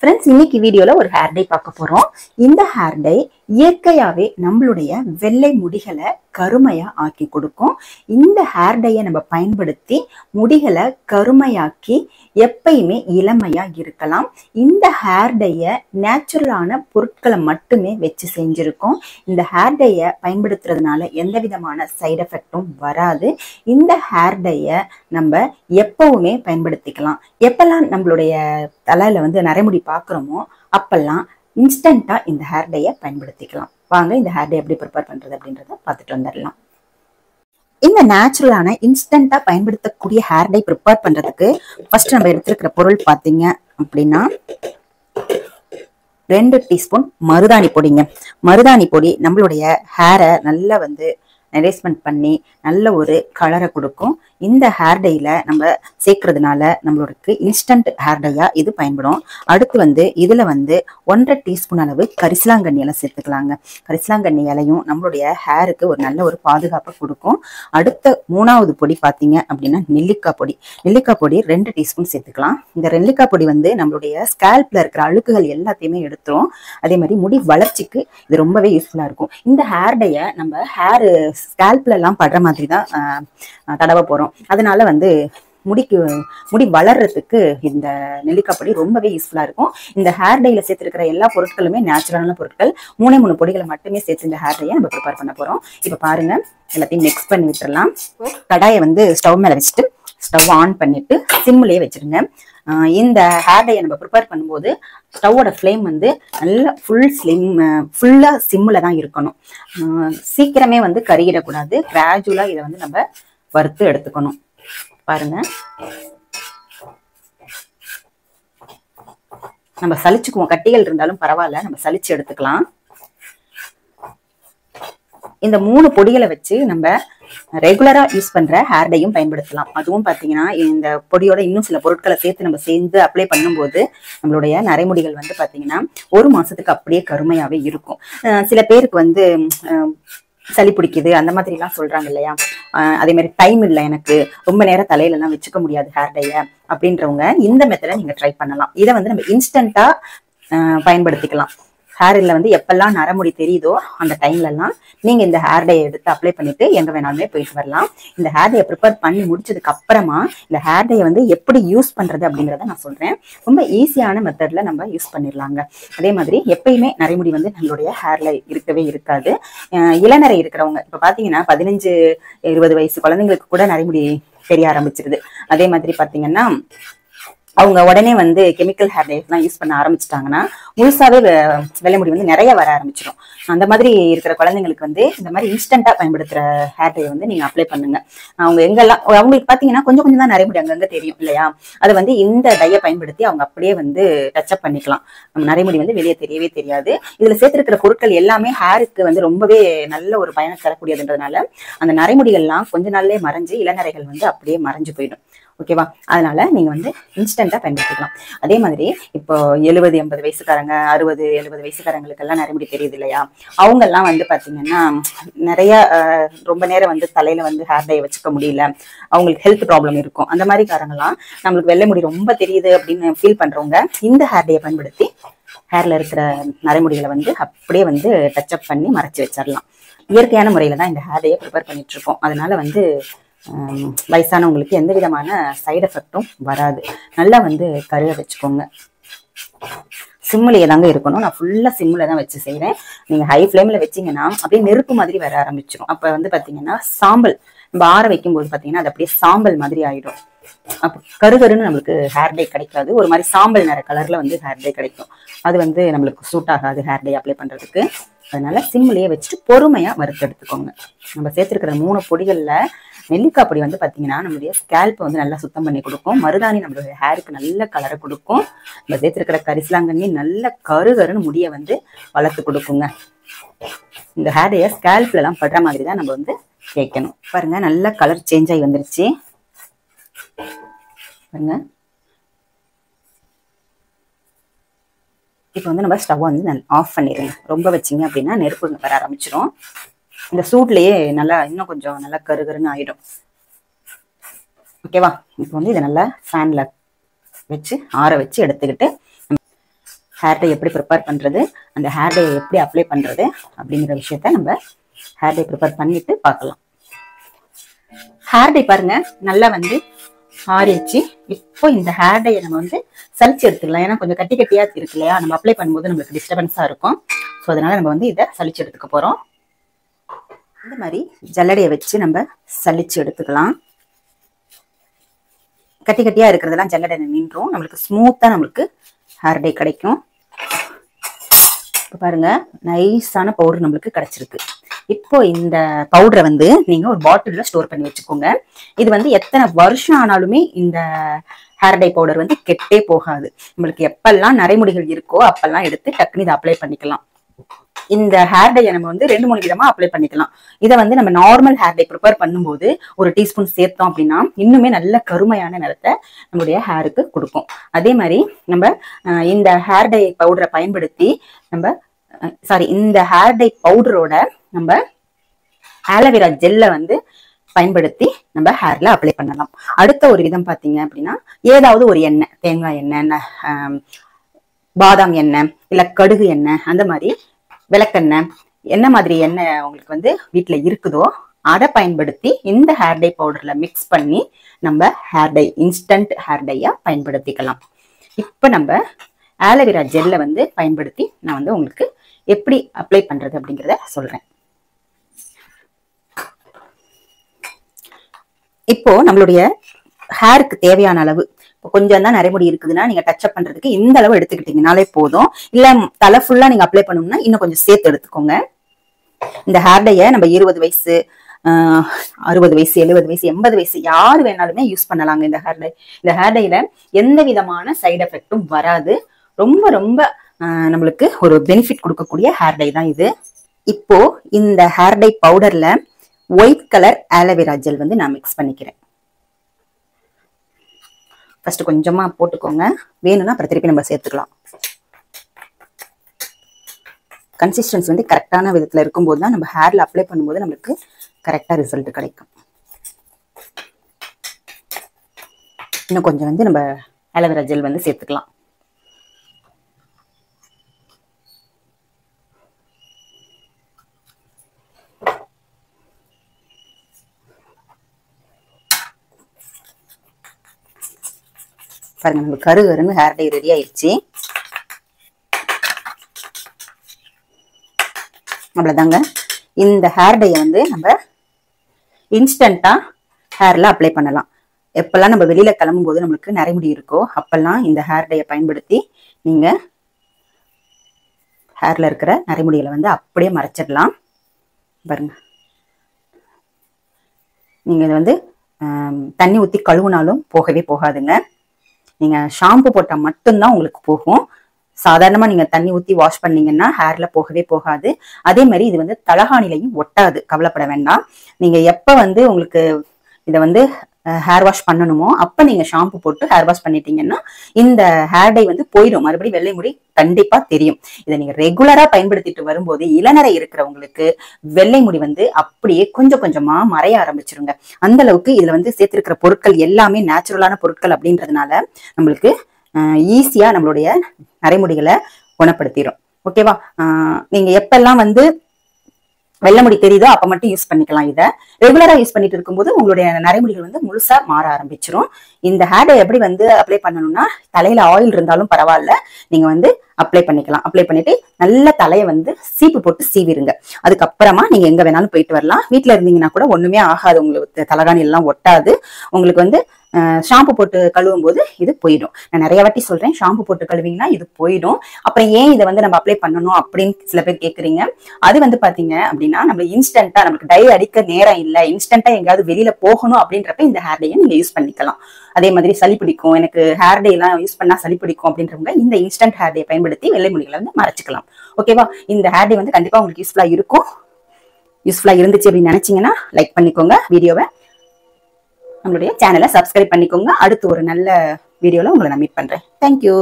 Friends, இன்னைக்கு வீடியோல ஒரு ஹேர் டை பார்க்க போறோம். இந்த ஹேர் டை இயற்கையாவே நம்மளுடைய வெள்ளை முடிகளை கருமையா ஆக்கி கொடுக்கும். இந்த ஹேர் டையை நம்ம பயன்படுத்தி முடிகளை கருமையாக்கி எப்பயுமே இளமையா இருக்கலாம். இந்த ஹேர் டையை நேச்சுரலான பொருட்களை மட்டுமே வச்சு செஞ்சிருக்கோம். இந்த ஹேர் டையை பயன்படுத்துறதுனால எந்த விதமான சைடு எஃபெக்டும் வராது. இந்த ஹேர் டையை நம்ம எப்பவுமே பயன்படுத்திக்கலாம். எப்பெல்லாம் நம்மளுடைய தலையில நரைமுடி பார்க்குறோமோ அப்பெல்லாம் இன்ஸ்டன்டா இந்த ஹேர் டையை பயன்படுத்திக்கலாம். வாங்க இந்த ஹேர் டை எப்படி ப்ரிப்பேர் பண்றது அப்படின்றத பார்த்துட்டு வந்துடலாம். இந்த நேச்சுரலான இன்ஸ்டன்டா பயன்படுத்தக்கூடிய ஹேர் டை ப்ரிப்பேர் பண்றதுக்கு ஃபர்ஸ்ட் நம்ம எடுத்துருக்கிற பொருள் பார்த்தீங்க அப்படின்னா 2 டீஸ்பூன் மருதாணி பொடிங்க. மருதாணி பொடி நம்மளுடைய ஹேரை நல்லா நரேஸ்மெண்ட் பண்ணி நல்ல ஒரு கலரை கொடுக்கும். இந்த ஹேர் டைல நம்ம சேர்க்கறதுனால நம்மளுக்கு இன்ஸ்டன்ட் ஹேர் டையா இது பயன்படும். அடுத்து இதுல 1.5 டீஸ்பூன் அளவு கரிசலாங்கண்ணி இலை சேர்த்துக்கலாங்க. கரிசலாங்கண்ணி இலையும் நம்மளுடைய ஹேருக்கு ஒரு நல்ல ஒரு பாதுகாப்பை கொடுக்கும். அடுத்த 3வது பொடி பார்த்தீங்க அப்படின்னா நெல்லிக்காய் பொடி. நெல்லிக்காய் பொடி 2 டீஸ்பூன் சேர்த்துக்கலாம். இந்த நெல்லிக்காய் பொடி நம்மளுடைய ஸ்கேல்ப்ல இருக்கிற அழுக்குகள் எல்லாத்தையுமே எடுத்துரும். அதே மாதிரி முடி வளர்ச்சிக்கு இது ரொம்பவே யூஸ்ஃபுல்லா இருக்கும். இந்த ஹேர் டையை நம்ம ஸ்கேல்ப்ல எல்லாம் படுற மாதிரி தான் தடவை போறோம். அதனால முடி வளர்றதுக்கு இந்த நெல்லிக்காய் பொடி ரொம்பவே யூஸ்ஃபுல்லா இருக்கும். இந்த ஹேர் டைல சேர்த்திருக்கிற எல்லா பொருட்களுமே நேச்சுரலான பொருட்கள். 3 பொடிகளை மட்டுமே சேர்த்து இந்த ஹேர் டையை நம்ம ப்ரிப்பேர் பண்ண போறோம். இப்ப பாருங்க, எல்லாத்தையும் மிக்ஸ் பண்ணி விட்டுறலாம். கடாயை ஸ்டவ் மேல வச்சுட்டு ஸ்டவ் ஆன் பண்ணிட்டு சிம்லயே வச்சிருங்க. இந்த ஹேர் டையை நம்ம ப்ரிப்பேர் பண்ணும்போது ஸ்டவோட ஃப்ளேம் நல்லா ஃபுல்லா சிம்ல தான் இருக்கணும். சீக்கிரமே கருகிடக்கூடாது. கிராஜுவலா இதை நம்ம வறுத்து எடுத்துக்கணும். பாருங்க, நம்ம சலிச்சுக்குவோம். கட்டிகள் இருந்தாலும் பரவாயில்ல, நம்ம சலிச்சு எடுத்துக்கலாம். இந்த 3 பொடிகளை வச்சு நம்ம ரெகுலரா யூஸ் பண்ற ஹேர் டையும் பயன்படுத்தலாம். அதுவும் பாத்தீங்கன்னா இந்த பொடியோட இன்னும் சில பொருட்களை சேர்த்து நம்ம சேர்ந்து அப்ளை பண்ணும்போது நம்மளுடைய நரைமுடிகள் பாத்தீங்கன்னா 1 மாசத்துக்கு அப்படியே கருமையாவே இருக்கும். சில பேருக்கு சளி பிடிக்குது அந்த மாதிரி எல்லாம் சொல்றாங்க இல்லையா, அதே மாதிரி டைம் இல்லை, எனக்கு ரொம்ப நேரம் தலையில எல்லாம் வச்சுக்க முடியாது ஹேர் டைய அப்படின்றவங்க இந்த மெத்தடை நீங்க ட்ரை பண்ணலாம். இதை நம்ம இன்ஸ்டன்டா பயன்படுத்திக்கலாம். ஹேர்ல எப்பெல்லாம் நரமுடி தெரியுதோ அந்த டைம்ல எல்லாம் நீங்க இந்த ஹேர் டையை எடுத்து அப்ளை பண்ணிட்டு எங்க வேணாலுமே போயிட்டு வரலாம். இந்த ஹேர் டையை ப்ரிப்பேர் பண்ணி முடிச்சதுக்கு அப்புறமா இந்த ஹேர் டையை எப்படி யூஸ் பண்றது அப்படிங்கறத நான் சொல்றேன். ரொம்ப ஈஸியான மெத்தட்ல நம்ம யூஸ் பண்ணிடலாங்க. அதே மாதிரி எப்பயுமே நரைமுடி நம்மளுடைய ஹேர்ல இருக்கவே இருக்காது. இளநரை இருக்கிறவங்க இப்ப பாத்தீங்கன்னா 15-20 வயசு குழந்தைங்களுக்கு கூட நரைமுடி தெரிய ஆரம்பிச்சிருது. அதே மாதிரி பாத்தீங்கன்னா அவங்க உடனே கெமிக்கல் ஹேர் டைஸ் எல்லாம் யூஸ் பண்ண ஆரம்பிச்சிட்டாங்கன்னா முழுசாவே வெள்ளை முடி நிறைய வர ஆரம்பிச்சிடும். அந்த மாதிரி இருக்கிற குழந்தைங்களுக்கு இந்த மாதிரி இன்ஸ்டன்டா பயன்படுத்துற ஹேர் டை நீங்க அப்ளை பண்ணுங்க. அவங்க எங்கெல்லாம் அவங்களுக்கு பாத்தீங்கன்னா கொஞ்சம் கொஞ்சம் தான் நரைமுடி அங்கங்க தெரியும் இல்லையா, அது இந்த டையை பயன்படுத்தி அவங்க அப்படியே டச்சப் பண்ணிக்கலாம். நரைமுடி வெளியே தெரியவே தெரியாது. இதுல சேர்த்திருக்கிற பொருட்கள் எல்லாமே ஹேருக்கு ரொம்பவே நல்ல ஒரு பயனை தரக்கூடியதுன்றதுனால அந்த நரைமுடிகள்லாம் கொஞ்ச நாள்லயே மறைஞ்சு இளநரைகள் அப்படியே மறைஞ்சு போயிடும். ஓகேவா, அதனால நீங்க இன்ஸ்டன்டா பயன்படுத்திக்கலாம். அதே மாதிரி இப்போ 70-80 வயசுக்காரங்க, 60-70 வயசுக்காரங்களுக்கு எல்லாம் நரைமுடி தெரியுது இல்லையா, அவங்க எல்லாம் பாத்தீங்கன்னா நிறைய ரொம்ப நேரம் தலையில ஹேர் டையை வச்சுக்க முடியல, அவங்களுக்கு ஹெல்த் ப்ராப்ளம் இருக்கும். அந்த மாதிரி காரங்கெல்லாம் நம்மளுக்கு வெள்ளை முடி ரொம்ப தெரியுது அப்படின்னு ஃபீல் பண்றவங்க இந்த ஹேர் டையை பயன்படுத்தி ஹேர்ல இருக்கிற நரைமுடிகளை அப்படியே டச்சப் பண்ணி மறைச்சு வச்சிடலாம். இயற்கையான முறையில தான் இந்த ஹேர் டையை ப்ரிப்பேர் பண்ணிட்டு இருக்கோம். அதனால வயசானவங்களுக்கு எந்த விதமான சைடு எஃபெக்டும் வராது. நல்லா கருக வச்சுக்கோங்க. சிம்லயே தாங்க இருக்கணும். நான் ஃபுல்லா சிம்ல தான் வச்சு செய்யறேன். நீங்க ஹை ஃபிளேம்ல வச்சீங்கன்னா அப்படியே நெருப்பு மாதிரி வர ஆரம்பிச்சிடும். அப்ப பாத்தீங்கன்னா சாம்பல் நம்ம ஆற வைக்கும் போது பாத்தீங்கன்னா அது அப்படியே சாம்பல் மாதிரி ஆயிடும். அப்ப கருகருன்னு நம்மளுக்கு ஹேர் டை கிடைக்காது. ஒரு மாதிரி சாம்பல் நிற கலர்ல ஹேர் டை கிடைக்கும். அது நம்மளுக்கு சூட் ஆகாது ஹேர் டை அப்ளை பண்றதுக்கு. அதனால சிம்லயே வச்சுட்டு பொறுமையா வறுத்து எடுத்துக்கோங்க. நம்ம சேர்த்திருக்கிற 3 பொடிகள்ல நெல்லிக்காய் பொடி பாத்தீங்கன்னா நம்மளுடைய ஸ்கேல்ப் நல்லா சுத்தம் பண்ணி கொடுக்கும். மருதாணி நம்மளுடைய ஹேருக்கு நல்ல கலரை கொடுக்கும். நம்ம சேர்த்திருக்கிற கரிசலாங்கண்ணி நல்ல கருகருன்னு முடிய வளர்த்து கொடுக்குங்க. இந்த ஹேர் டைய ஸ்கேல்ப்ல எல்லாம் படுற மாதிரி தான் நம்ம கேட்கணும். பாருங்க, நல்ல கலர் சேஞ்ச் ஆகி வந்துருச்சு. பாருங்க, இப்போ நம்ம ஸ்டவ் ஆஃப் பண்ணிடுங்க. ரொம்ப வச்சிங்க அப்படின்னா நெருப்பு வர ஆரம்பிச்சிடும். இந்த சூட்லயே நல்லா இன்னும் கொஞ்சம் நல்லா கருகருன்னு ஆயிடும். ஓகேவா, இப்போ இதை நல்லா ஃபேன்ல வச்சு ஆற வச்சு எடுத்துக்கிட்டு ஹேர் டை எப்படி ப்ரிப்பேர் பண்ணுறது, அந்த ஹேர் டை எப்படி அப்ளை பண்ணுறது அப்படிங்கிற விஷயத்த நம்ம ஹேர் டை ப்ரிப்பேர் பண்ணிட்டு பார்க்கலாம். ஹேர் டை பாருங்க நல்லா வந்து ஆறிடுச்சு. இப்போ இந்த ஹேர் டையை நம்ம வந்து சலிச்சு எடுத்துக்கலாம். ஏன்னா கொஞ்சம் கட்டி கட்டியா இருக்கு இல்லையா, நம்ம அப்ளை பண்ணும்போது நம்மளுக்கு டிஸ்டர்பன்ஸா இருக்கும். ஸோ அதனால நம்ம வந்து இதை சலிச்சு எடுத்துக்க போறோம். இந்த மாதிரி ஜல்லடையை வச்சு நம்ம சலிச்சு எடுத்துக்கலாம். கட்டி கட்டியா இருக்கிறதெல்லாம் ஜல்லடை நின்றும், நம்மளுக்கு ஸ்மூத்தா நம்மளுக்கு ஹேர் டை கிடைக்கும். இப்போ பாருங்க நைஸான பவுடர் நம்மளுக்கு கிடைச்சிருக்கு. இப்போ இந்த பவுடரை வந்து நீங்க ஒரு பாட்டில்ல ஸ்டோர் பண்ணி வச்சுக்கோங்க. இது வந்து எத்தனை வருஷம் ஆனாலுமே இந்த ஹேர் டை பவுடர் வந்து கெட்டே போகாது. நம்மளுக்கு எப்பெல்லாம் நரைமுடிகள் இருக்கோ அப்பெல்லாம் எடுத்து டக்குனு இதை அப்ளை பண்ணிக்கலாம். இந்த ஹேர் டையை நம்ம வந்து 2-3 விதமா அப்ளை பண்ணிக்கலாம். இதை வந்து நம்ம நார்மல் ஹேர் டை ப்ரிப்பேர் பண்ணும்போது ஒரு டீஸ்பூன் சேர்த்தோம் அப்படின்னா இன்னுமே நல்ல கருமையான நிறத்தை நம்மளுடைய ஹேருக்கு கொடுக்கும். அதே மாதிரி நம்ம இந்த ஹேர் டை பவுடரை பயன்படுத்தி இந்த ஹேர் டை பவுடரோட நம்ம ஆலோவேரா ஜெல்லை வந்து பயன்படுத்தி நம்ம ஹேர்ல அப்ளை பண்ணலாம். அடுத்த ஒரு விதம் பாத்தீங்க அப்படின்னா ஏதாவது ஒரு எண்ணெய், தேங்காய் எண்ணெய், பாதாம் எண்ணெய், இல்ல கடுகு எண்ணெய், அந்த மாதிரி விளக்கெண்ணெய், என்ன மாதிரி எண்ணெய் உங்களுக்கு வந்து வீட்டுல இருக்குதோ அதை பயன்படுத்தி இந்த ஹேர் டை பவுடர்ல மிக்ஸ் பண்ணி நம்ம hair dye instant hair dia பயன்படுத்திக்கலாம். இப்ப நம்ம ஆலோவேரா ஜெல்லை வந்து பயன்படுத்தி நான் வந்து உங்களுக்கு எப்படி அப்ளை பண்றது அப்படிங்கிறத சொல்றேன். இப்போ நம்மளுடைய ஹேருக்கு தேவையான அளவு, கொஞ்சம் தான் நரைமுடி இருக்குதுன்னா நீங்க டச் அப் பண்றதுக்கு இந்த அளவு எடுத்துக்கிட்டீங்கனாலே போதும். இல்ல தலை ஃபுல்லா நீங்க அப்ளை பண்ணணும்னா இன்னும் கொஞ்சம் சேர்த்து எடுத்துக்கோங்க. இந்த ஹேர் டைய நம்ம 20 வயசு, 60 வயசு, 70 வயசு, 80 வயசு யாரு வேணாலுமே யூஸ் பண்ணலாங்க. இந்த ஹேர் டை, இந்த ஹேர் டைல எந்த விதமான சைடு எஃபெக்டும் வராது. ரொம்ப ரொம்ப நம்மளுக்கு ஒரு பெனிஃபிட் கொடுக்கக்கூடிய ஹேர் டை தான் இது. இப்போ இந்த ஹேர் டை பவுடர்ல ஒயிட் கலர் ஆலோவேரா ஜெல் வந்து நான் மிக்ஸ் பண்ணிக்கிறேன். ஃபர்ஸ்ட் கொஞ்சமா போட்டுக்கோங்க, வேணும்னா அப்புறம் திருப்பி நம்ம சேர்த்துக்கலாம். கன்சிஸ்டன்சி வந்து கரெக்டான விதத்துல இருக்கும்போது தான் நம்ம ஹேர்ல அப்ளை பண்ணும்போது நம்மளுக்கு கரெக்டா ரிசல்ட் கிடைக்கும். இன்னும் கொஞ்சம் வந்து நம்ம ஆலோவேரா ஜெல் வந்து சேர்த்துக்கலாம். பாருங்க நம்ம கருகருன்னு ஹேர் டை ரெடி ஆயிடுச்சு. அவ்வளவுதாங்க. இந்த ஹேர் டையை வந்து நம்ம இன்ஸ்டன்டா ஹேர்ல அப்ளை பண்ணலாம். எப்பெல்லாம் நம்ம வெளியில கிளம்பும் போது நம்மளுக்கு நரைமுடி இருக்கோ அப்பெல்லாம் இந்த ஹேர் டையை பயன்படுத்தி நீங்க ஹேர்ல இருக்கிற நரைமுடிகளை வந்து அப்படியே மறைச்சிடலாம். பாருங்க, நீங்க இதை வந்து தண்ணி ஊற்றி கழுவுனாலும் போகவே போகாதுங்க. நீங்க ஷாம்பு போட்டா மட்டும்தான் உங்களுக்கு போகும். சாதாரணமா நீங்க தண்ணி ஊத்தி வாஷ் பண்ணீங்கன்னா ஹேர்ல போகவே போகாது. அதே மாதிரி இது வந்து தலகாணிலையும் ஒட்டாது, கவலைப்பட வேண்டாம். நீங்க எப்ப வந்து உங்களுக்கு இதை வந்து ஹேர் வாஷ் பண்ணணுமோ அப்ப நீங்க ஷாம்பு போட்டு ஹேர் வாஷ் பண்ணிட்டீங்கன்னா இந்த ஹேர் டை வந்து போயிடும், மறுபடியும் வெள்ளை முடி கண்டிப்பா தெரியும். இதை நீங்க ரெகுலரா பயன்படுத்திட்டு வரும்போது இளநரை இருக்கிறவங்களுக்கு வெள்ளை முடி வந்து அப்படியே கொஞ்சம் கொஞ்சமா மறைய ஆரம்பிச்சிருங்க. அந்த அளவுக்கு இதுல வந்து சேர்த்திருக்கிற பொருட்கள் எல்லாமே நேச்சுரலான பொருட்கள் அப்படின்றதுனால நம்மளுக்கு ஈஸியா நம்மளுடைய நரைமுடிகளை குணப்படுத்திடும். ஓகேவா? நீங்க எப்பெல்லாம் வந்து வெள்ளை முடி தெரியுதோ அப்ப மட்டும் யூஸ் பண்ணிக்கலாம். இதை ரெகுலரா யூஸ் பண்ணிட்டு இருக்கும்போது உங்களுடைய நரைமுடிகள் வந்து முழுசா மாற ஆரம்பிச்சிரும். இந்த ஹேர் டை எப்படி வந்து அப்ளை பண்ணணும்னா, தலையில ஆயில் இருந்தாலும் பரவாயில்ல, நீங்க வந்து அப்ளை பண்ணிக்கலாம். அப்ளை பண்ணிட்டு நல்ல தலையை வந்து சீப்பு போட்டு சீவிருங்க. அதுக்கப்புறமா நீங்க எங்க வேணாலும் போயிட்டு வரலாம். வீட்டுல இருந்தீங்கன்னா கூட ஒண்ணுமே ஆகாது, உங்களுக்கு தலகாணி எல்லாம் ஒட்டாது. உங்களுக்கு வந்து ஷாம்பு போட்டு கழுவும் போது இது போயிடும். நான் நிறைய வாட்டி சொல்றேன், ஷாம்பு போட்டு கழுவிங்கன்னா இது போயிடும். அப்புறம் ஏன் இதை வந்து நம்ம அப்ளை பண்ணணும் அப்படின்னு சில பேர் கேக்குறீங்க. அது வந்து பாத்தீங்க அப்படின்னா நம்ம இன்ஸ்டன்டா, நமக்கு டை அடிக்க நேரம் இல்லை, இன்ஸ்டன்டா எங்கேயாவது வெளியில போகணும் அப்படின்றப்ப இந்த ஹேர் டையை நீங்க யூஸ் பண்ணிக்கலாம். அதே மாதிரி சளி பிடிக்கும், எனக்கு ஹேர் டை எல்லாம் யூஸ் பண்ணா சளி பிடிக்கும் அப்படின்றவங்க இந்த இன்ஸ்டன்ட் ஹேர் டை பயன்படுத்தி வெள்ளை முடிகளை வந்து மறைச்சிக்கலாம். ஓகேவா? இந்த ஹேர் டை வந்து கண்டிப்பா உங்களுக்கு யூஸ்ஃபுல்லா இருக்கும். யூஸ்ஃபுல்லா இருந்துச்சு அப்படின்னு நினைச்சீங்கன்னா லைக் பண்ணிக்கோங்க வீடியோவை, நம்மளுடைய சேனலை சப்ஸ்கிரைப் பண்ணிக்கோங்க. அடுத்து ஒரு நல்ல வீடியோல உங்களை நான் மீட் பண்றேன். தேங்க்யூ.